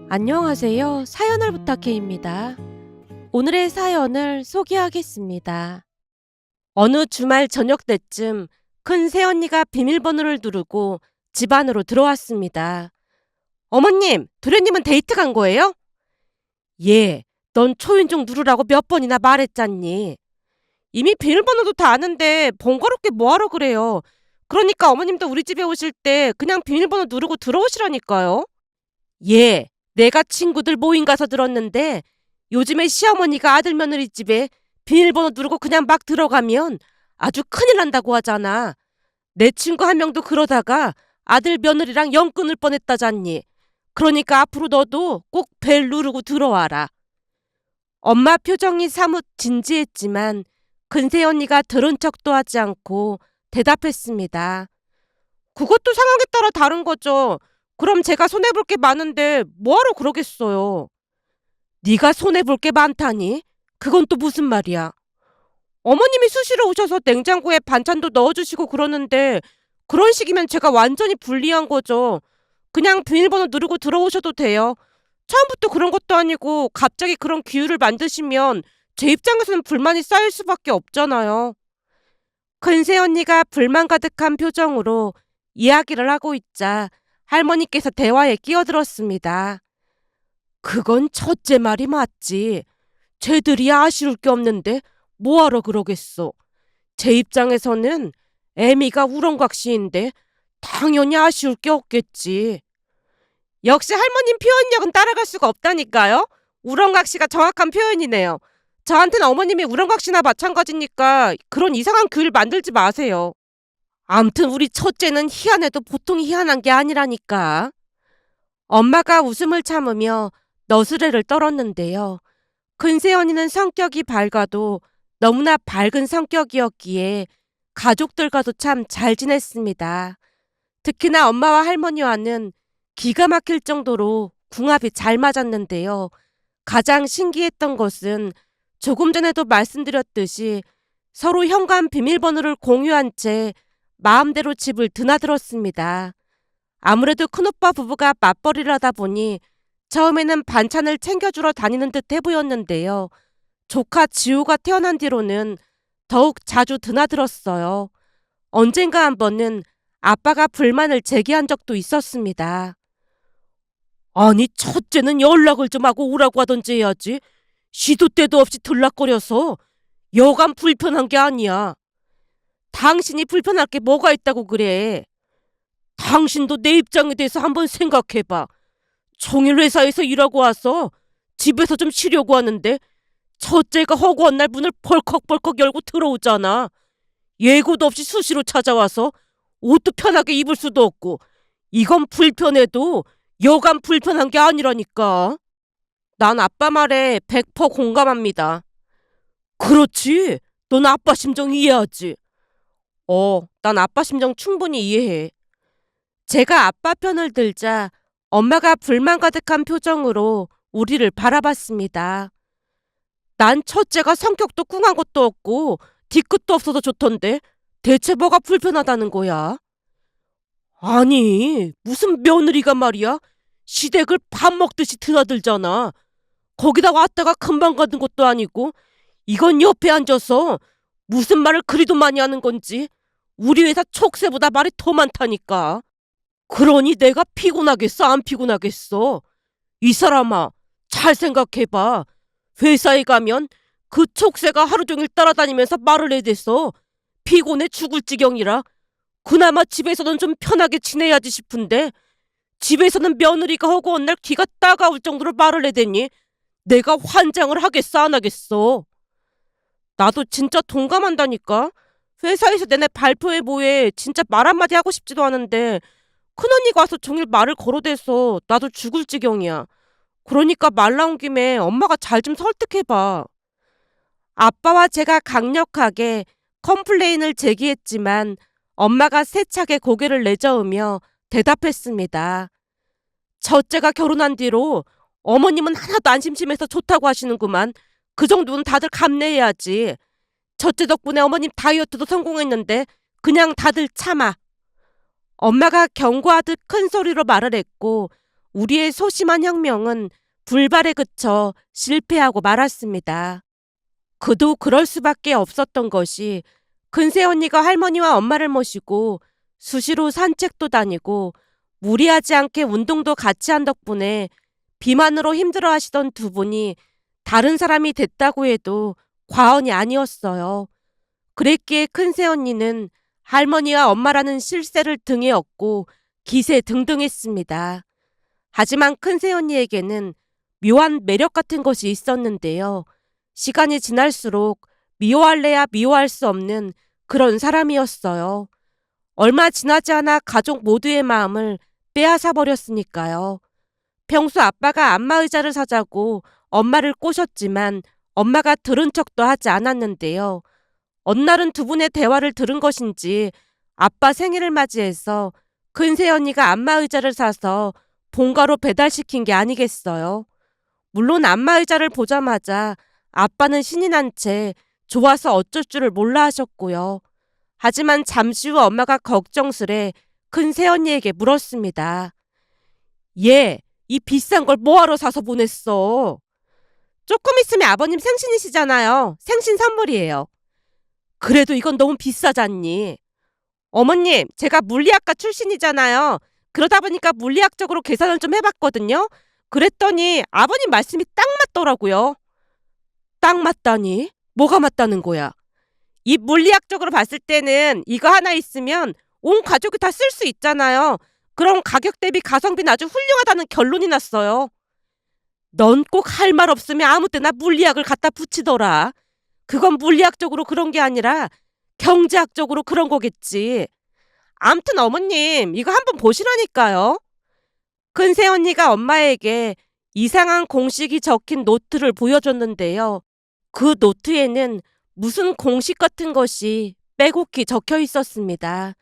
안녕하세요. 사연을 부탁해입니다. 오늘의 사연을 소개하겠습니다. 어느 주말 저녁 때쯤 큰 새언니가 비밀번호를 누르고 집 안으로 들어왔습니다. 어머님, 도련님은 데이트 간 거예요? 예, 넌 초인종 누르라고 몇 번이나 말했잖니. 이미 비밀번호도 다 아는데 번거롭게 뭐하러 그래요. 그러니까 어머님도 우리 집에 오실 때 그냥 비밀번호 누르고 들어오시라니까요. 예, 내가 친구들 모임 가서 들었는데 요즘에 시어머니가 아들 며느리 집에 비밀번호 누르고 그냥 막 들어가면 아주 큰일 난다고 하잖아. 내 친구 한 명도 그러다가 아들 며느리랑 영 끊을 뻔했다잖니. 그러니까 앞으로 너도 꼭 벨 누르고 들어와라. 엄마 표정이 사뭇 진지했지만 근세 언니가 들은 척도 하지 않고 대답했습니다. 그것도 상황에 따라 다른 거죠. 그럼 제가 손해볼 게 많은데 뭐하러 그러겠어요. 네가 손해볼 게 많다니? 그건 또 무슨 말이야? 어머님이 수시로 오셔서 냉장고에 반찬도 넣어주시고 그러는데 그런 식이면 제가 완전히 불리한 거죠. 그냥 비밀번호 누르고 들어오셔도 돼요. 처음부터 그런 것도 아니고 갑자기 그런 기회를 만드시면 제 입장에서는 불만이 쌓일 수밖에 없잖아요. 큰새 언니가 불만 가득한 표정으로 이야기를 하고 있자 할머니께서 대화에 끼어들었습니다. 그건 첫째 말이 맞지. 쟤들이 아쉬울 게 없는데 뭐하러 그러겠어. 제 입장에서는 애미가 우렁각시인데 당연히 아쉬울 게 없겠지. 역시 할머님 표현력은 따라갈 수가 없다니까요. 우렁각시가 정확한 표현이네요. 저한테는 어머님이 우렁각시나 마찬가지니까 그런 이상한 규율 만들지 마세요. 암튼 우리 첫째는 희한해도 보통 희한한 게 아니라니까. 엄마가 웃음을 참으며 너스레를 떨었는데요. 큰새 언니는 성격이 밝아도 너무나 밝은 성격이었기에 가족들과도 참 잘 지냈습니다. 특히나 엄마와 할머니와는 기가 막힐 정도로 궁합이 잘 맞았는데요. 가장 신기했던 것은 조금 전에도 말씀드렸듯이 서로 현관 비밀번호를 공유한 채 마음대로 집을 드나들었습니다. 아무래도 큰오빠 부부가 맞벌이를 하다 보니 처음에는 반찬을 챙겨주러 다니는 듯해 보였는데요. 조카 지우가 태어난 뒤로는 더욱 자주 드나들었어요. 언젠가 한 번은 아빠가 불만을 제기한 적도 있었습니다. 아니, 첫째는 연락을 좀 하고 오라고 하던지 해야지. 시도 때도 없이 들락거려서 여간 불편한 게 아니야. 당신이 불편할 게 뭐가 있다고 그래. 당신도 내 입장에 대해서 한번 생각해봐. 종일 회사에서 일하고 와서 집에서 좀 쉬려고 하는데 첫째가 허구한 날 문을 벌컥벌컥 열고 들어오잖아. 예고도 없이 수시로 찾아와서 옷도 편하게 입을 수도 없고 이건 불편해도 여간 불편한 게 아니라니까. 난 아빠 말에 100% 공감합니다. 그렇지. 넌 아빠 심정 이해하지. 난 아빠 심정 충분히 이해해. 제가 아빠 편을 들자 엄마가 불만 가득한 표정으로 우리를 바라봤습니다. 난 첫째가 성격도 꿍한 것도 없고 뒤끝도 없어서 좋던데 대체 뭐가 불편하다는 거야? 아니, 무슨 며느리가 말이야? 시댁을 밥 먹듯이 드나들잖아. 거기다 왔다가 금방 가는 것도 아니고 이건 옆에 앉아서 무슨 말을 그리도 많이 하는 건지 우리 회사 촉새보다 말이 더 많다니까. 그러니 내가 피곤하겠어, 안 피곤하겠어? 이 사람아, 잘 생각해봐. 회사에 가면 그 촉새가 하루 종일 따라다니면서 말을 해대서 피곤해 죽을 지경이라 그나마 집에서는 좀 편하게 지내야지 싶은데 집에서는 며느리가 허구한 날 귀가 따가울 정도로 말을 해대니 내가 환장을 하겠어, 안 하겠어? 나도 진짜 동감한다니까. 회사에서 내내 발표회 뭐해 진짜 말 한마디 하고 싶지도 않은데 큰언니가 와서 종일 말을 걸어대서 나도 죽을 지경이야. 그러니까 말 나온 김에 엄마가 잘 좀 설득해봐. 아빠와 제가 강력하게 컴플레인을 제기했지만 엄마가 세차게 고개를 내저으며 대답했습니다. 첫째가 결혼한 뒤로 어머님은 하나도 안 심심해서 좋다고 하시는구만. 그 정도는 다들 감내해야지. 첫째 덕분에 어머님 다이어트도 성공했는데 그냥 다들 참아. 엄마가 경고하듯 큰 소리로 말을 했고 우리의 소심한 혁명은 불발에 그쳐 실패하고 말았습니다. 그도 그럴 수밖에 없었던 것이 큰새 언니가 할머니와 엄마를 모시고 수시로 산책도 다니고 무리하지 않게 운동도 같이 한 덕분에 비만으로 힘들어 하시던 두 분이 다른 사람이 됐다고 해도 과언이 아니었어요. 그랬기에 큰새 언니는 할머니와 엄마라는 실세를 등에 업고 기세등등했습니다. 하지만 큰새 언니에게는 묘한 매력 같은 것이 있었는데요. 시간이 지날수록 미워할래야 미워할 수 없는 그런 사람이었어요. 얼마 지나지 않아 가족 모두의 마음을 빼앗아 버렸으니까요. 평소 아빠가 안마의자를 사자고 엄마를 꼬셨지만 엄마가 들은 척도 하지 않았는데요. 어느 날은 두 분의 대화를 들은 것인지 아빠 생일을 맞이해서 큰새 언니가 안마의자를 사서 본가로 배달시킨 게 아니겠어요. 물론 안마의자를 보자마자 아빠는 신이 난 채 좋아서 어쩔 줄을 몰라 하셨고요. 하지만 잠시 후 엄마가 걱정스레 큰새 언니에게 물었습니다. 얘, 이 비싼 걸 뭐하러 사서 보냈어? 조금 있으면 아버님 생신이시잖아요. 생신 선물이에요. 그래도 이건 너무 비싸잖니. 어머님, 제가 물리학과 출신이잖아요. 그러다 보니까 물리학적으로 계산을 좀 해봤거든요. 그랬더니 아버님 말씀이 딱 맞더라고요. 딱 맞다니? 뭐가 맞다는 거야? 이 물리학적으로 봤을 때는 이거 하나 있으면 온 가족이 다 쓸 수 있잖아요. 그럼 가격 대비 가성비는 아주 훌륭하다는 결론이 났어요. 넌 꼭 할 말 없으면 아무 때나 물리학을 갖다 붙이더라. 그건 물리학적으로 그런 게 아니라 경제학적으로 그런 거겠지. 암튼 어머님, 이거 한번 보시라니까요. 큰새 언니가 엄마에게 이상한 공식이 적힌 노트를 보여줬는데요. 그 노트에는 무슨 공식 같은 것이 빼곡히 적혀 있었습니다.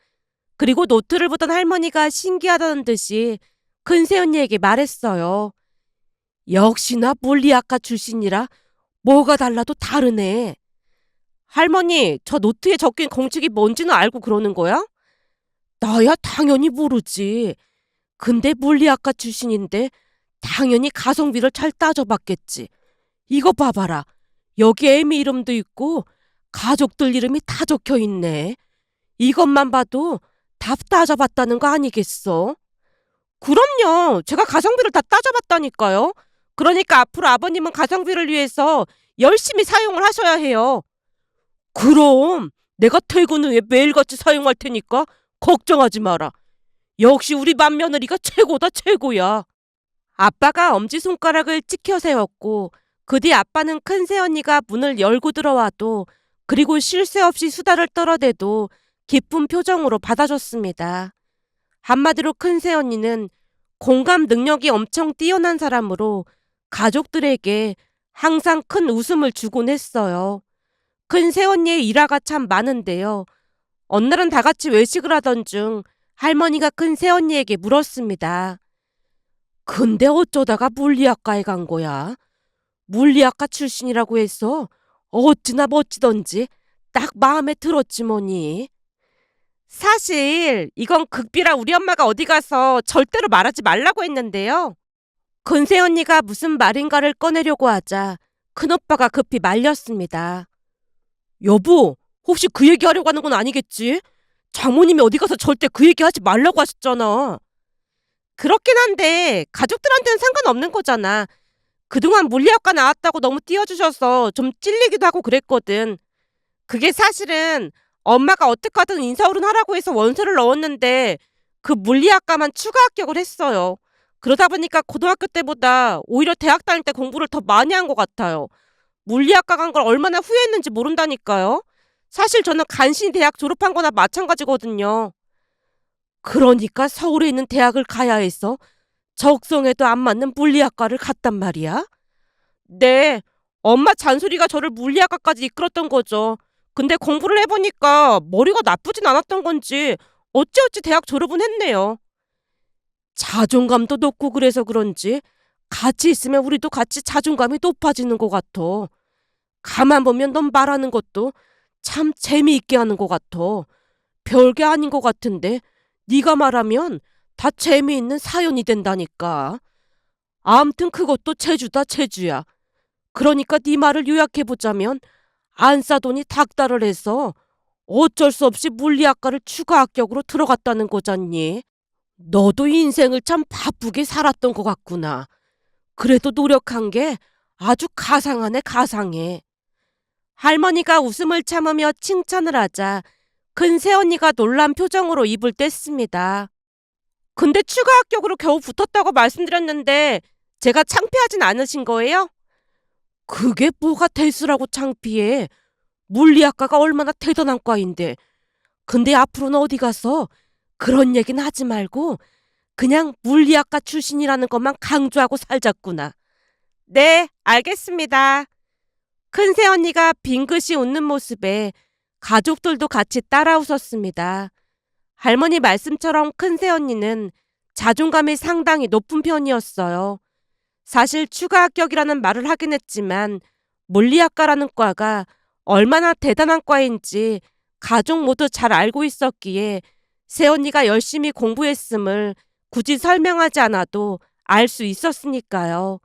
그리고 노트를 보던 할머니가 신기하다는 듯이 큰새 언니에게 말했어요. 역시나 물리학과 출신이라 뭐가 달라도 다르네. 할머니, 저 노트에 적힌 공식이 뭔지는 알고 그러는 거야? 나야 당연히 모르지. 근데 물리학과 출신인데 당연히 가성비를 잘 따져봤겠지. 이거 봐봐라. 여기 애미 이름도 있고 가족들 이름이 다 적혀 있네. 이것만 봐도 다 따져봤다는 거 아니겠어? 그럼요. 제가 가성비를 다 따져봤다니까요. 그러니까 앞으로 아버님은 가성비를 위해서 열심히 사용을 하셔야 해요. 그럼 내가 퇴근 후에 매일같이 사용할 테니까 걱정하지 마라. 역시 우리 맏며느리가 최고다 최고야. 아빠가 엄지손가락을 찍혀 세웠고 그 뒤 아빠는 큰새 언니가 문을 열고 들어와도 그리고 쉴 새 없이 수다를 떨어대도 기쁜 표정으로 받아줬습니다. 한마디로 큰새 언니는 공감 능력이 엄청 뛰어난 사람으로 가족들에게 항상 큰 웃음을 주곤 했어요. 큰새 언니의 일화가 참 많은데요. 어느 날은 다 같이 외식을 하던 중 할머니가 큰새 언니에게 물었습니다. 근데 어쩌다가 물리학과에 간 거야? 물리학과 출신이라고 해서 어찌나 멋지던지 딱 마음에 들었지 뭐니. 사실 이건 극비라 우리 엄마가 어디 가서 절대로 말하지 말라고 했는데요. 큰새 언니가 무슨 말인가를 꺼내려고 하자 큰오빠가 급히 말렸습니다. 여보, 혹시 그 얘기 하려고 하는 건 아니겠지? 장모님이 어디 가서 절대 그 얘기 하지 말라고 하셨잖아. 그렇긴 한데 가족들한테는 상관없는 거잖아. 그동안 물리학과 나왔다고 너무 띄워주셔서 좀 찔리기도 하고 그랬거든. 그게 사실은 엄마가 어떻게든 인사어른 하라고 해서 원서를 넣었는데 그 물리학과만 추가 합격을 했어요. 그러다 보니까 고등학교 때보다 오히려 대학 다닐 때 공부를 더 많이 한 것 같아요. 물리학과 간 걸 얼마나 후회했는지 모른다니까요. 사실 저는 간신히 대학 졸업한 거나 마찬가지거든요. 그러니까 서울에 있는 대학을 가야 해서 적성에도 안 맞는 물리학과를 갔단 말이야? 네, 엄마 잔소리가 저를 물리학과까지 이끌었던 거죠. 근데 공부를 해보니까 머리가 나쁘진 않았던 건지 어찌어찌 대학 졸업은 했네요. 자존감도 높고 그래서 그런지 같이 있으면 우리도 같이 자존감이 높아지는 것 같아. 가만 보면 넌 말하는 것도 참 재미있게 하는 것 같아. 별게 아닌 것 같은데 네가 말하면 다 재미있는 사연이 된다니까. 암튼 그것도 재주다 재주야. 그러니까 네 말을 요약해보자면 안 싸더니 닥달을 해서 어쩔 수 없이 물리학과를 추가 합격으로 들어갔다는 거잖니. 너도 인생을 참 바쁘게 살았던 것 같구나. 그래도 노력한 게 아주 가상하네, 가상해. 할머니가 웃음을 참으며 칭찬을 하자 큰 새언니가 놀란 표정으로 입을 뗐습니다. 근데 추가 합격으로 겨우 붙었다고 말씀드렸는데 제가 창피하진 않으신 거예요? 그게 뭐가 대수라고 창피해. 물리학과가 얼마나 대단한 과인데. 근데 앞으로는 어디 가서 그런 얘기는 하지 말고 그냥 물리학과 출신이라는 것만 강조하고 살자꾸나. 네, 알겠습니다. 큰 새언니가 빙긋이 웃는 모습에 가족들도 같이 따라 웃었습니다. 할머니 말씀처럼 큰 새언니는 자존감이 상당히 높은 편이었어요. 사실 추가 합격이라는 말을 하긴 했지만 물리학과라는 과가 얼마나 대단한 과인지 가족 모두 잘 알고 있었기에 새언니가 열심히 공부했음을 굳이 설명하지 않아도 알 수 있었으니까요.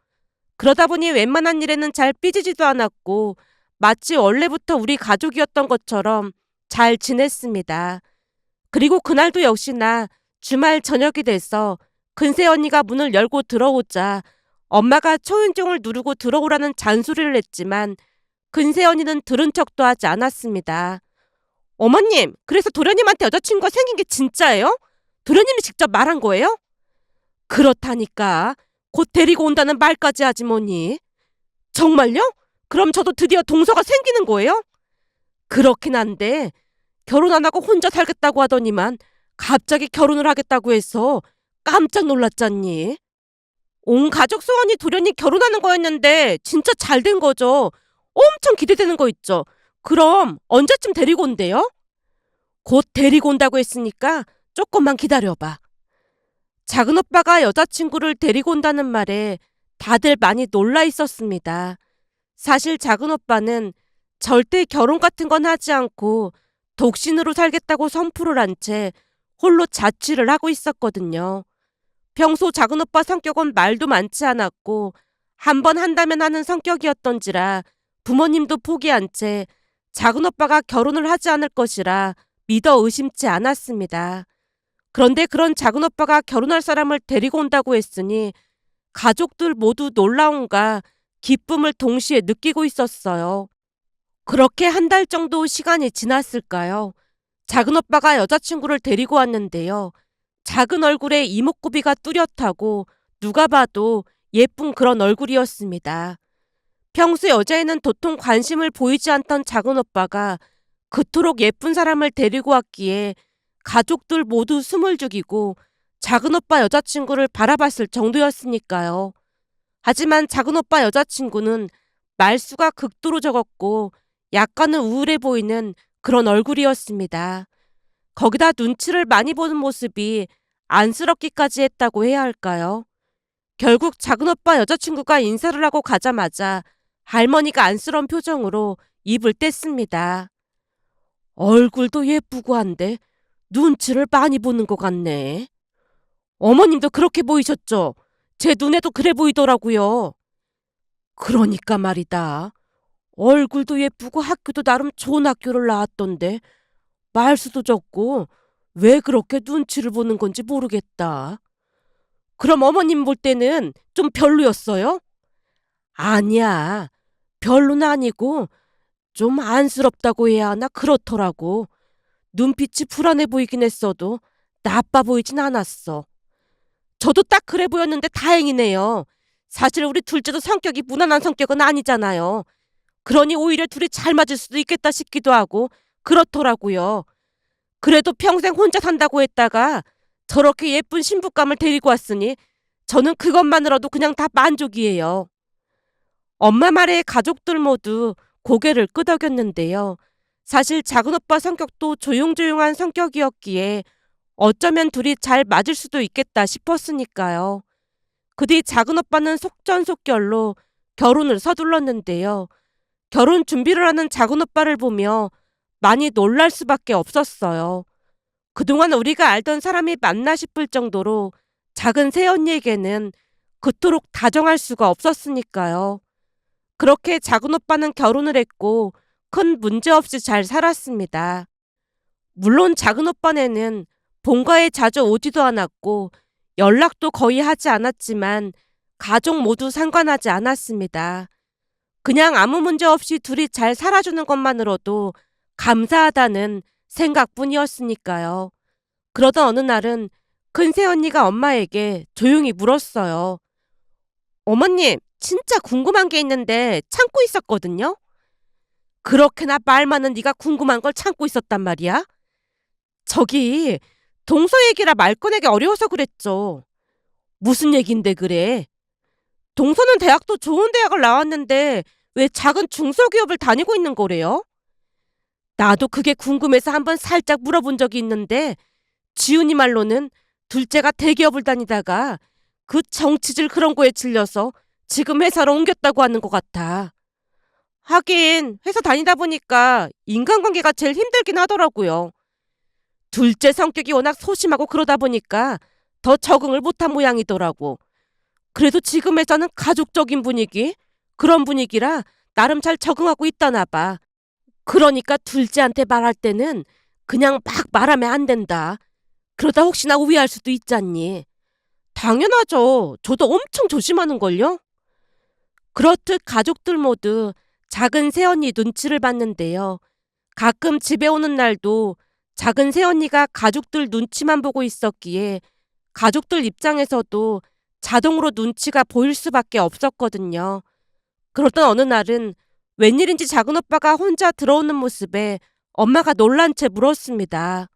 그러다 보니 웬만한 일에는 잘 삐지지도 않았고 마치 원래부터 우리 가족이었던 것처럼 잘 지냈습니다. 그리고 그날도 역시나 주말 저녁이 돼서 근세 언니가 문을 열고 들어오자 엄마가 초인종을 누르고 들어오라는 잔소리를 했지만 근세 언니는 들은 척도 하지 않았습니다. 어머님, 그래서 도련님한테 여자친구가 생긴 게 진짜예요? 도련님이 직접 말한 거예요? 그렇다니까. 곧 데리고 온다는 말까지 하지 뭐니. 정말요? 그럼 저도 드디어 동서가 생기는 거예요? 그렇긴 한데 결혼 안 하고 혼자 살겠다고 하더니만 갑자기 결혼을 하겠다고 해서 깜짝 놀랐잖니. 온 가족 소원이 도련이 결혼하는 거였는데 진짜 잘 된 거죠. 엄청 기대되는 거 있죠. 그럼 언제쯤 데리고 온대요? 곧 데리고 온다고 했으니까 조금만 기다려봐. 작은 오빠가 여자친구를 데리고 온다는 말에 다들 많이 놀라 있었습니다. 사실 작은 오빠는 절대 결혼 같은 건 하지 않고 독신으로 살겠다고 선풀을 한 채 홀로 자취를 하고 있었거든요. 평소 작은 오빠 성격은 말도 많지 않았고 한 번 한다면 하는 성격이었던지라 부모님도 포기한 채 작은 오빠가 결혼을 하지 않을 것이라 믿어 의심치 않았습니다. 그런데 그런 작은 오빠가 결혼할 사람을 데리고 온다고 했으니 가족들 모두 놀라움과 기쁨을 동시에 느끼고 있었어요. 그렇게 한 달 정도 시간이 지났을까요? 작은 오빠가 여자친구를 데리고 왔는데요. 작은 얼굴에 이목구비가 뚜렷하고 누가 봐도 예쁜 그런 얼굴이었습니다. 평소 여자애는 도통 관심을 보이지 않던 작은 오빠가 그토록 예쁜 사람을 데리고 왔기에 가족들 모두 숨을 죽이고 작은 오빠 여자친구를 바라봤을 정도였으니까요. 하지만 작은 오빠 여자친구는 말수가 극도로 적었고 약간은 우울해 보이는 그런 얼굴이었습니다. 거기다 눈치를 많이 보는 모습이 안쓰럽기까지 했다고 해야 할까요? 결국 작은 오빠 여자친구가 인사를 하고 가자마자 할머니가 안쓰러운 표정으로 입을 뗐습니다. 얼굴도 예쁘고 한데 눈치를 많이 보는 것 같네. 어머님도 그렇게 보이셨죠? 제 눈에도 그래 보이더라고요. 그러니까 말이다. 얼굴도 예쁘고 학교도 나름 좋은 학교를 나왔던데 말수도 적고 왜 그렇게 눈치를 보는 건지 모르겠다. 그럼 어머님 볼 때는 좀 별로였어요? 아니야. 별로는 아니고 좀 안쓰럽다고 해야 하나 그렇더라고. 눈빛이 불안해 보이긴 했어도 나빠 보이진 않았어. 저도 딱 그래 보였는데 다행이네요. 사실 우리 둘째도 성격이 무난한 성격은 아니잖아요. 그러니 오히려 둘이 잘 맞을 수도 있겠다 싶기도 하고 그렇더라고요. 그래도 평생 혼자 산다고 했다가 저렇게 예쁜 신부감을 데리고 왔으니 저는 그것만으로도 그냥 다 만족이에요. 엄마 말에 가족들 모두 고개를 끄덕였는데요. 사실 작은 오빠 성격도 조용조용한 성격이었기에 어쩌면 둘이 잘 맞을 수도 있겠다 싶었으니까요. 그 뒤 작은 오빠는 속전속결로 결혼을 서둘렀는데요. 결혼 준비를 하는 작은 오빠를 보며 많이 놀랄 수밖에 없었어요. 그동안 우리가 알던 사람이 맞나 싶을 정도로 작은 새언니에게는 그토록 다정할 수가 없었으니까요. 그렇게 작은 오빠는 결혼을 했고 큰 문제 없이 잘 살았습니다. 물론 작은 오빠네는 본가에 자주 오지도 않았고 연락도 거의 하지 않았지만 가족 모두 상관하지 않았습니다. 그냥 아무 문제 없이 둘이 잘 살아주는 것만으로도 감사하다는 생각뿐이었으니까요. 그러던 어느 날은 큰 새언니가 엄마에게 조용히 물었어요. 어머님, 진짜 궁금한 게 있는데 참고 있었거든요? 그렇게나 말 많은 네가 궁금한 걸 참고 있었단 말이야? 저기 동서 얘기라 말 꺼내기 어려워서 그랬죠. 무슨 얘긴데 그래? 동서는 대학도 좋은 대학을 나왔는데 왜 작은 중소기업을 다니고 있는 거래요? 나도 그게 궁금해서 한번 살짝 물어본 적이 있는데 지훈이 말로는 둘째가 대기업을 다니다가 그 정치질 그런 거에 질려서 지금 회사로 옮겼다고 하는 것 같아. 하긴 회사 다니다 보니까 인간관계가 제일 힘들긴 하더라고요. 둘째 성격이 워낙 소심하고 그러다 보니까 더 적응을 못한 모양이더라고. 그래도 지금 회사는 가족적인 분위기? 그런 분위기라 나름 잘 적응하고 있다나 봐. 그러니까 둘째한테 말할 때는 그냥 막 말하면 안 된다. 그러다 혹시나 오해할 수도 있잖니. 당연하죠. 저도 엄청 조심하는걸요. 그렇듯 가족들 모두 작은 새언니 눈치를 봤는데요. 가끔 집에 오는 날도 작은 새언니가 가족들 눈치만 보고 있었기에 가족들 입장에서도 자동으로 눈치가 보일 수밖에 없었거든요. 그러던 어느 날은 웬일인지 작은 오빠가 혼자 들어오는 모습에 엄마가 놀란 채 물었습니다.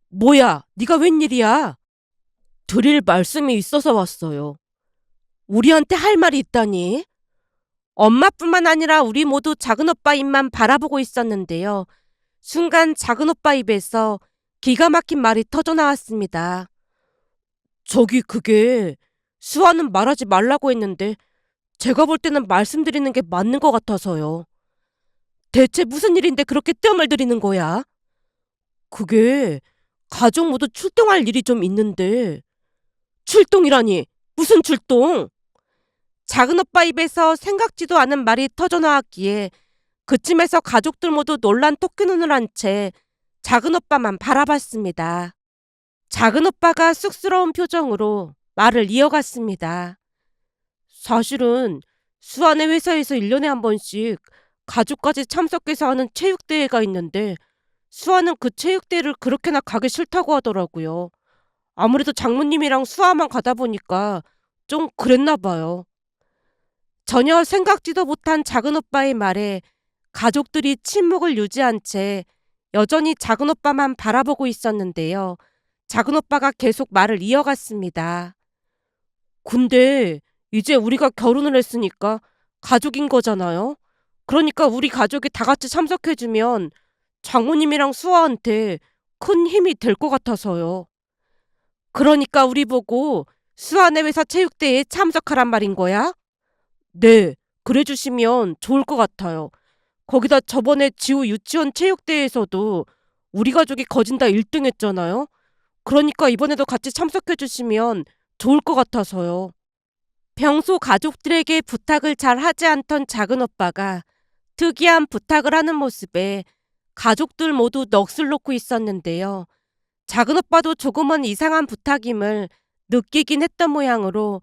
뭐야, 네가 웬일이야? 드릴 말씀이 있어서 왔어요. 우리한테 할 말이 있다니? 엄마뿐만 아니라 우리 모두 작은 오빠 입만 바라보고 있었는데요. 순간 작은 오빠 입에서 기가 막힌 말이 터져 나왔습니다. 저기 그게 수아는 말하지 말라고 했는데 제가 볼 때는 말씀드리는 게 맞는 것 같아서요. 대체 무슨 일인데 그렇게 뜸을 들이는 거야? 그게 가족 모두 출동할 일이 좀 있는데. 출동이라니 무슨 출동? 작은 오빠 입에서 생각지도 않은 말이 터져 나왔기에 그쯤에서 가족들 모두 놀란 토끼 눈을 한 채 작은 오빠만 바라봤습니다. 작은 오빠가 쑥스러운 표정으로 말을 이어갔습니다. 사실은 수아네 회사에서 1년에 한 번씩 가족까지 참석해서 하는 체육대회가 있는데 수아는 그 체육대회를 그렇게나 가기 싫다고 하더라고요. 아무래도 장모님이랑 수아만 가다 보니까 좀 그랬나 봐요. 전혀 생각지도 못한 작은 오빠의 말에 가족들이 침묵을 유지한 채 여전히 작은 오빠만 바라보고 있었는데요. 작은 오빠가 계속 말을 이어갔습니다. 근데 이제 우리가 결혼을 했으니까 가족인 거잖아요. 그러니까 우리 가족이 다 같이 참석해주면 장모님이랑 수아한테 큰 힘이 될 것 같아서요. 그러니까 우리 보고 수아네 회사 체육대회에 참석하란 말인 거야? 네, 그래 주시면 좋을 것 같아요. 거기다 저번에 지우 유치원 체육대회에서도 우리 가족이 거진다 1등 했잖아요. 그러니까 이번에도 같이 참석해 주시면 좋을 것 같아서요. 평소 가족들에게 부탁을 잘 하지 않던 작은 오빠가 특이한 부탁을 하는 모습에 가족들 모두 넋을 놓고 있었는데요. 작은 오빠도 조금은 이상한 부탁임을 느끼긴 했던 모양으로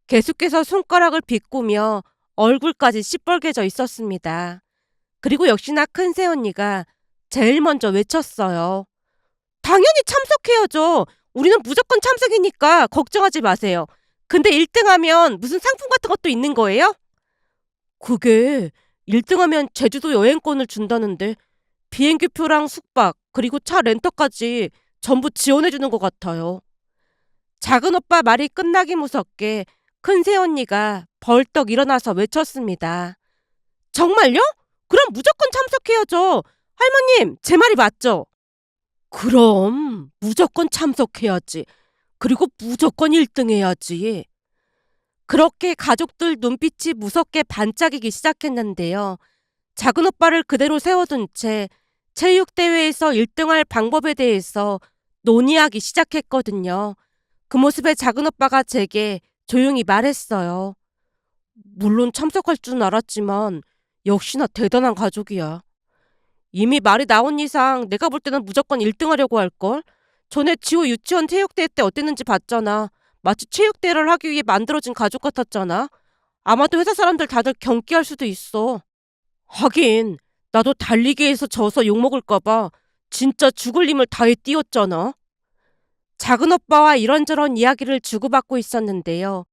계속해서 손가락을 비꾸며 얼굴까지 시뻘개져 있었습니다. 그리고 역시나 큰 새언니가 제일 먼저 외쳤어요. 당연히 참석해야죠. 우리는 무조건 참석이니까 걱정하지 마세요. 근데 1등하면 무슨 상품 같은 것도 있는 거예요? 그게 1등하면 제주도 여행권을 준다는데 비행기표랑 숙박 그리고 차 렌터까지 전부 지원해주는 것 같아요. 작은 오빠 말이 끝나기 무섭게 큰 새언니가 벌떡 일어나서 외쳤습니다. 정말요? 그럼 무조건 참석해야죠. 할머님, 제 말이 맞죠? 그럼 무조건 참석해야지. 그리고 무조건 1등 해야지. 그렇게 가족들 눈빛이 무섭게 반짝이기 시작했는데요. 작은 오빠를 그대로 세워둔 채 체육대회에서 1등할 방법에 대해서 논의하기 시작했거든요. 그 모습에 작은 오빠가 제게 조용히 말했어요. 물론 참석할 줄은 알았지만 역시나 대단한 가족이야. 이미 말이 나온 이상 내가 볼 때는 무조건 1등 하려고 할걸? 전에 지호 유치원 체육대회 때 어땠는지 봤잖아. 마치 체육대회를 하기 위해 만들어진 가족 같았잖아. 아마도 회사 사람들 다들 경기할 수도 있어. 하긴 나도 달리기에서 져서 욕먹을까봐 진짜 죽을 힘을 다해 뛰었잖아. 작은 오빠와 이런저런 이야기를 주고받고 있었는데요.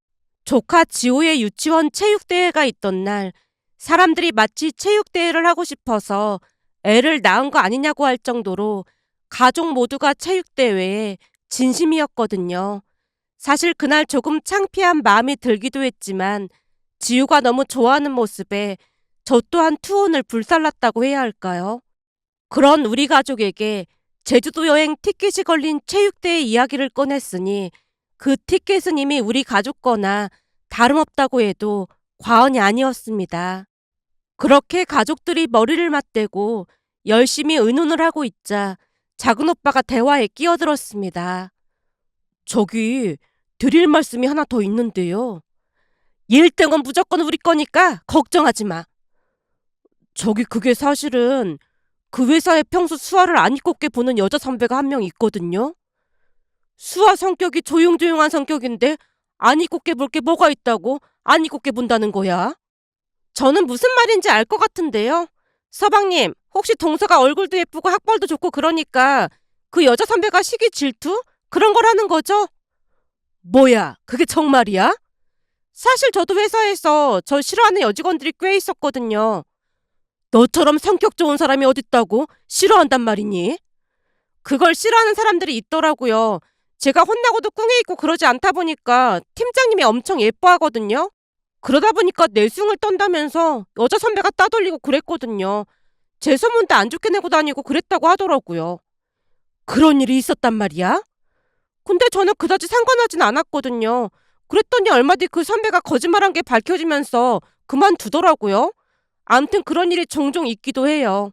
조카 지호의 유치원 체육대회가 있던 날 사람들이 마치 체육대회를 하고 싶어서 애를 낳은 거 아니냐고 할 정도로 가족 모두가 체육대회에 진심이었거든요. 사실 그날 조금 창피한 마음이 들기도 했지만 지우가 너무 좋아하는 모습에 저 또한 투혼을 불살랐다고 해야 할까요? 그런 우리 가족에게 제주도 여행 티켓이 걸린 체육대회 이야기를 꺼냈으니 그 티켓은 이미 우리 가족 거나 다름없다고 해도 과언이 아니었습니다. 그렇게 가족들이 머리를 맞대고 열심히 의논을 하고 있자 작은 오빠가 대화에 끼어들었습니다. 저기 드릴 말씀이 하나 더 있는데요. 1등은 무조건 우리 거니까 걱정하지 마. 저기 그게 사실은 그 회사에 평소 수아를 안 이꼽게 보는 여자 선배가 한 명 있거든요. 수아 성격이 조용조용한 성격인데 안 이꼽게 볼 게 뭐가 있다고 안 이꼽게 본다는 거야? 저는 무슨 말인지 알 것 같은데요. 서방님, 혹시 동서가 얼굴도 예쁘고 학벌도 좋고 그러니까 그 여자 선배가 시기 질투? 그런 거라는 거죠? 뭐야, 그게 정말이야? 사실 저도 회사에서 저 싫어하는 여직원들이 꽤 있었거든요. 너처럼 성격 좋은 사람이 어딨다고 싫어한단 말이니? 그걸 싫어하는 사람들이 있더라고요. 제가 혼나고도 꿍해 있고 그러지 않다 보니까 팀장님이 엄청 예뻐하거든요. 그러다 보니까 내숭을 떤다면서 여자 선배가 따돌리고 그랬거든요. 제 소문도 안 좋게 내고 다니고 그랬다고 하더라고요. 그런 일이 있었단 말이야? 근데 저는 그다지 상관하진 않았거든요. 그랬더니 얼마 뒤 그 선배가 거짓말한 게 밝혀지면서 그만두더라고요. 암튼 그런 일이 종종 있기도 해요.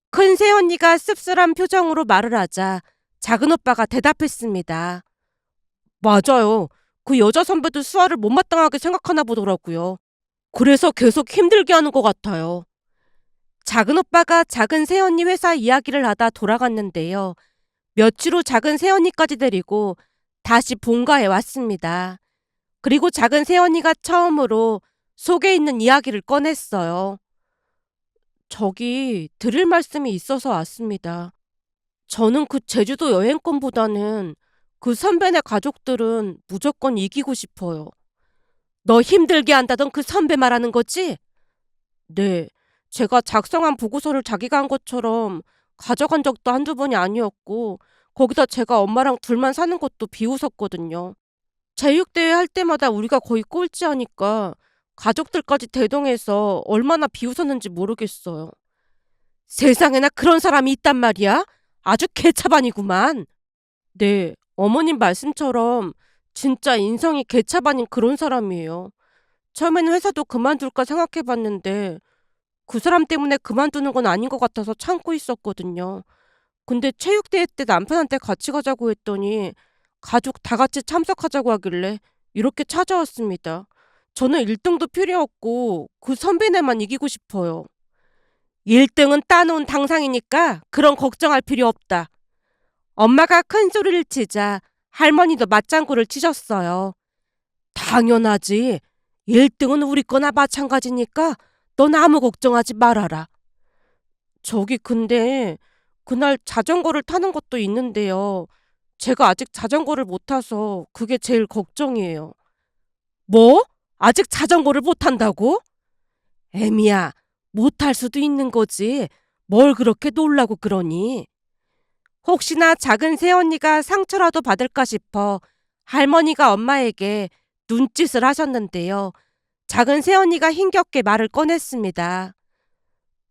큰 새언니가 씁쓸한 표정으로 말을 하자 작은 오빠가 대답했습니다. 맞아요. 그 여자 선배도 수아를 못마땅하게 생각하나 보더라고요. 그래서 계속 힘들게 하는 것 같아요. 작은 오빠가 작은 새언니 회사 이야기를 하다 돌아갔는데요. 며칠 후 작은 새언니까지 데리고 다시 본가에 왔습니다. 그리고 작은 새언니가 처음으로 속에 있는 이야기를 꺼냈어요. 저기 드릴 말씀이 있어서 왔습니다. 저는 그 제주도 여행권보다는 그 선배네 가족들은 무조건 이기고 싶어요. 너 힘들게 한다던 그 선배 말하는 거지? 네. 제가 작성한 보고서를 자기가 한 것처럼 가져간 적도 한두 번이 아니었고 거기다 제가 엄마랑 둘만 사는 것도 비웃었거든요. 체육대회 할 때마다 우리가 거의 꼴찌하니까 가족들까지 대동해서 얼마나 비웃었는지 모르겠어요. 세상에나 그런 사람이 있단 말이야? 아주 개차반이구만. 네, 어머님 말씀처럼 진짜 인성이 개차반인 그런 사람이에요. 처음에는 회사도 그만둘까 생각해봤는데 그 사람 때문에 그만두는 건 아닌 것 같아서 참고 있었거든요. 근데 체육대회 때 남편한테 같이 가자고 했더니 가족 다 같이 참석하자고 하길래 이렇게 찾아왔습니다. 저는 1등도 필요 없고 그 선배네만 이기고 싶어요. 1등은 따놓은 당상이니까 그런 걱정할 필요 없다. 엄마가 큰 소리를 치자 할머니도 맞장구를 치셨어요. 당연하지. 1등은 우리 거나 마찬가지니까 넌 아무 걱정하지 말아라. 저기 근데 그날 자전거를 타는 것도 있는데요. 제가 아직 자전거를 못 타서 그게 제일 걱정이에요. 뭐? 아직 자전거를 못 탄다고? 애미야, 못 탈 수도 있는 거지. 뭘 그렇게 놀라고 그러니? 혹시나 작은 새언니가 상처라도 받을까 싶어 할머니가 엄마에게 눈짓을 하셨는데요. 작은 새언니가 힘겹게 말을 꺼냈습니다.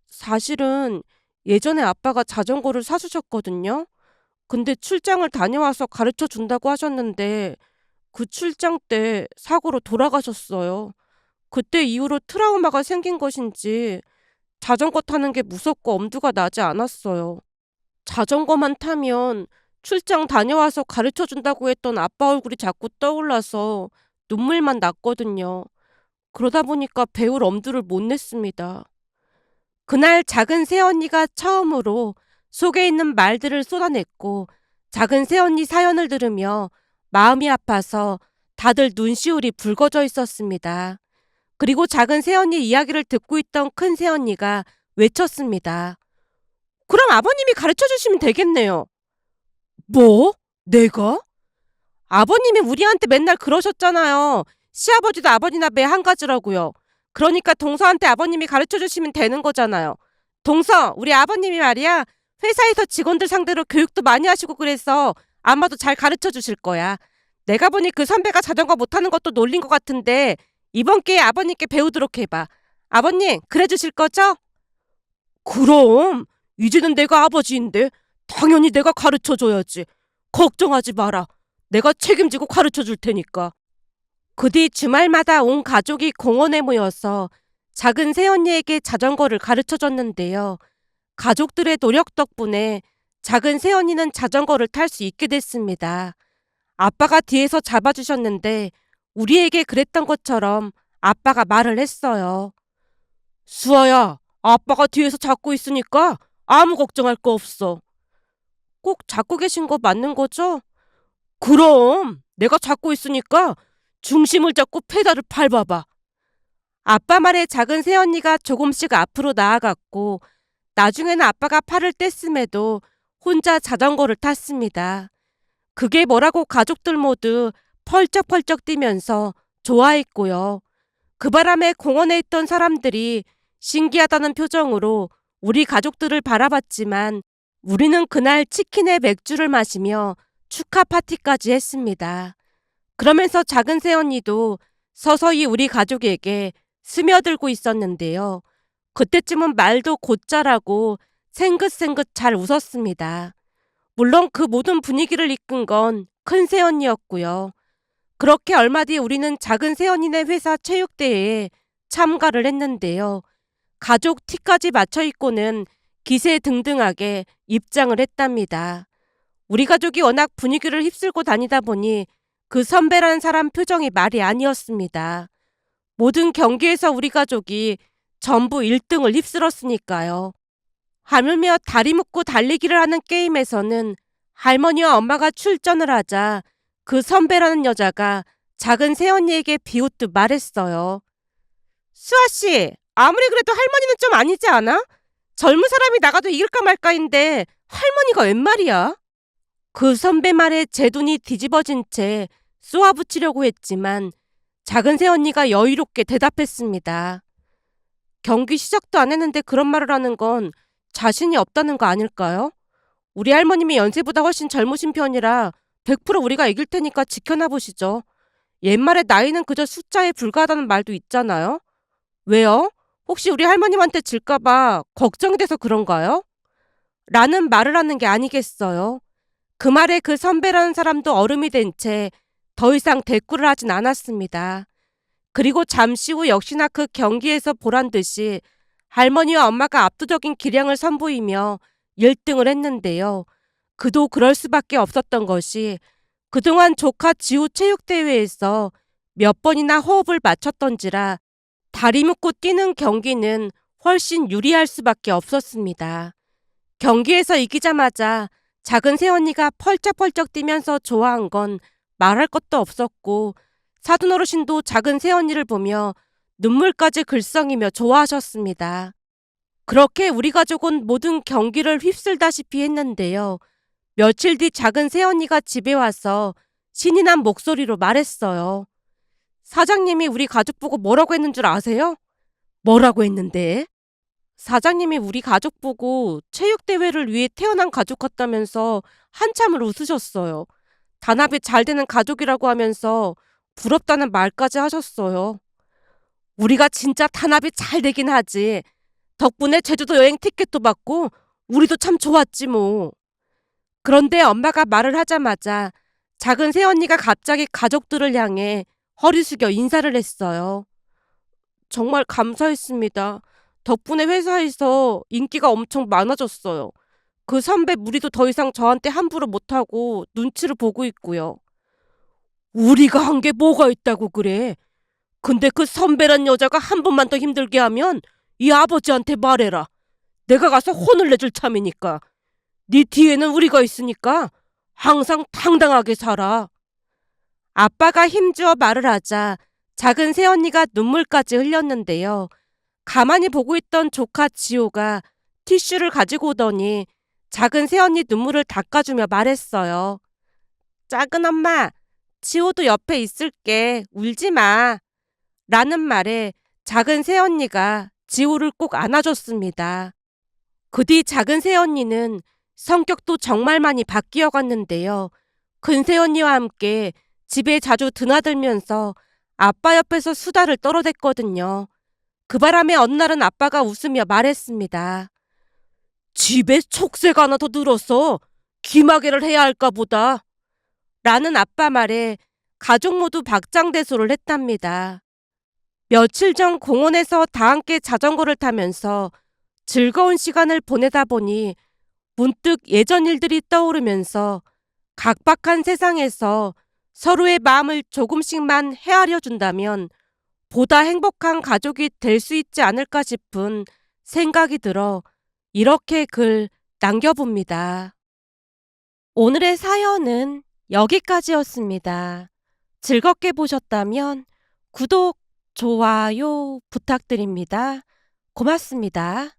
사실은 예전에 아빠가 자전거를 사주셨거든요. 근데 출장을 다녀와서 가르쳐 준다고 하셨는데 그 출장 때 사고로 돌아가셨어요. 그때 이후로 트라우마가 생긴 것인지 자전거 타는 게 무섭고 엄두가 나지 않았어요. 자전거만 타면 출장 다녀와서 가르쳐 준다고 했던 아빠 얼굴이 자꾸 떠올라서 눈물만 났거든요. 그러다 보니까 배울 엄두를 못 냈습니다. 그날 작은 새언니가 처음으로 속에 있는 말들을 쏟아냈고 작은 새언니 사연을 들으며 마음이 아파서 다들 눈시울이 붉어져 있었습니다. 그리고 작은 새언니 이야기를 듣고 있던 큰 새언니가 외쳤습니다. 그럼 아버님이 가르쳐 주시면 되겠네요. 뭐? 내가? 아버님이 우리한테 맨날 그러셨잖아요. 시아버지도 아버지나 매 한 가지라고요. 그러니까 동서한테 아버님이 가르쳐 주시면 되는 거잖아요. 동서, 우리 아버님이 말이야. 회사에서 직원들 상대로 교육도 많이 하시고 그래서 아마도 잘 가르쳐 주실 거야. 내가 보니 그 선배가 자전거 못하는 것도 놀린 것 같은데 이번 기회에 아버님께 배우도록 해봐. 아버님, 그래 주실 거죠? 그럼 이제는 내가 아버지인데 당연히 내가 가르쳐 줘야지. 걱정하지 마라. 내가 책임지고 가르쳐 줄 테니까. 그 뒤 주말마다 온 가족이 공원에 모여서 작은 새언니에게 자전거를 가르쳐 줬는데요. 가족들의 노력 덕분에 작은 새언니는 자전거를 탈 수 있게 됐습니다. 아빠가 뒤에서 잡아주셨는데 우리에게 그랬던 것처럼 아빠가 말을 했어요. 수아야, 아빠가 뒤에서 잡고 있으니까 아무 걱정할 거 없어. 꼭 잡고 계신 거 맞는 거죠? 그럼 내가 잡고 있으니까 중심을 잡고 페달을 밟아봐. 아빠 말에 작은 새언니가 조금씩 앞으로 나아갔고 나중에는 아빠가 팔을 뗐음에도 혼자 자전거를 탔습니다. 그게 뭐라고 가족들 모두 펄쩍펄쩍 뛰면서 좋아했고요. 그 바람에 공원에 있던 사람들이 신기하다는 표정으로 우리 가족들을 바라봤지만 우리는 그날 치킨에 맥주를 마시며 축하 파티까지 했습니다. 그러면서 작은 새언니도 서서히 우리 가족에게 스며들고 있었는데요. 그때쯤은 말도 곧잘하고 생긋생긋 잘 웃었습니다. 물론 그 모든 분위기를 이끈 건 큰 새언니였고요. 그렇게 얼마 뒤 우리는 작은 새언니네 회사 체육대회에 참가를 했는데요. 가족 티까지 맞춰 입고는 기세등등하게 입장을 했답니다. 우리 가족이 워낙 분위기를 휩쓸고 다니다 보니 그 선배라는 사람 표정이 말이 아니었습니다. 모든 경기에서 우리 가족이 전부 1등을 휩쓸었으니까요. 하물며 다리 묶고 달리기를 하는 게임에서는 할머니와 엄마가 출전을 하자 그 선배라는 여자가 작은 새언니에게 비웃듯 말했어요. 수아씨, 아무리 그래도 할머니는 좀 아니지 않아? 젊은 사람이 나가도 이길까 말까인데 할머니가 웬 말이야? 그 선배 말에 제 눈이 뒤집어진 채 쏘아붙이려고 했지만 작은 새언니가 여유롭게 대답했습니다. 경기 시작도 안 했는데 그런 말을 하는 건 자신이 없다는 거 아닐까요? 우리 할머님이 연세보다 훨씬 젊으신 편이라 100% 우리가 이길 테니까 지켜나 보시죠. 옛말에 나이는 그저 숫자에 불과하다는 말도 있잖아요. 왜요? 혹시 우리 할머님한테 질까봐 걱정이 돼서 그런가요? 라는 말을 하는 게 아니겠어요. 그 말에 그 선배라는 사람도 얼음이 된 채 더 이상 대꾸를 하진 않았습니다. 그리고 잠시 후 역시나 그 경기에서 보란 듯이 할머니와 엄마가 압도적인 기량을 선보이며 1등을 했는데요. 그도 그럴 수밖에 없었던 것이 그동안 조카 지우 체육대회에서 몇 번이나 호흡을 맞췄던지라 다리 묶고 뛰는 경기는 훨씬 유리할 수밖에 없었습니다. 경기에서 이기자마자 작은 새언니가 펄쩍펄쩍 뛰면서 좋아한 건 말할 것도 없었고 사돈 어르신도 작은 새언니를 보며 눈물까지 글썽이며 좋아하셨습니다. 그렇게 우리 가족은 모든 경기를 휩쓸다시피 했는데요. 며칠 뒤 작은 새언니가 집에 와서 신이 난 목소리로 말했어요. 사장님이 우리 가족 보고 뭐라고 했는 줄 아세요? 뭐라고 했는데? 사장님이 우리 가족 보고 체육대회를 위해 태어난 가족 같다면서 한참을 웃으셨어요. 단합이 잘 되는 가족이라고 하면서 부럽다는 말까지 하셨어요. 우리가 진짜 단합이 잘 되긴 하지. 덕분에 제주도 여행 티켓도 받고 우리도 참 좋았지 뭐. 그런데 엄마가 말을 하자마자 작은 새언니가 갑자기 가족들을 향해 허리 숙여 인사를 했어요. 정말 감사했습니다. 덕분에 회사에서 인기가 엄청 많아졌어요. 그 선배 무리도 더 이상 저한테 함부로 못하고 눈치를 보고 있고요. 우리가 한 게 뭐가 있다고 그래? 근데 그 선배란 여자가 한 번만 더 힘들게 하면 이 아버지한테 말해라. 내가 가서 혼을 내줄 참이니까. 네 뒤에는 우리가 있으니까 항상 당당하게 살아. 아빠가 힘주어 말을 하자 작은 새언니가 눈물까지 흘렸는데요. 가만히 보고 있던 조카 지호가 티슈를 가지고 오더니 작은 새언니 눈물을 닦아주며 말했어요. 작은 엄마, 지호도 옆에 있을게. 울지 마. 라는 말에 작은 새언니가 지호를 꼭 안아줬습니다. 그 뒤 작은 새언니는 성격도 정말 많이 바뀌어 갔는데요. 큰 새언니와 함께 집에 자주 드나들면서 아빠 옆에서 수다를 떨어댔거든요. 그 바람에 어느 날은 아빠가 웃으며 말했습니다. 집에 촉새가 하나 더 늘어서 귀마개를 해야 할까 보다. 라는 아빠 말에 가족 모두 박장대소를 했답니다. 며칠 전 공원에서 다 함께 자전거를 타면서 즐거운 시간을 보내다 보니 문득 예전 일들이 떠오르면서 각박한 세상에서 서로의 마음을 조금씩만 헤아려 준다면 보다 행복한 가족이 될 수 있지 않을까 싶은 생각이 들어 이렇게 글 남겨봅니다. 오늘의 사연은 여기까지였습니다. 즐겁게 보셨다면 구독, 좋아요 부탁드립니다. 고맙습니다.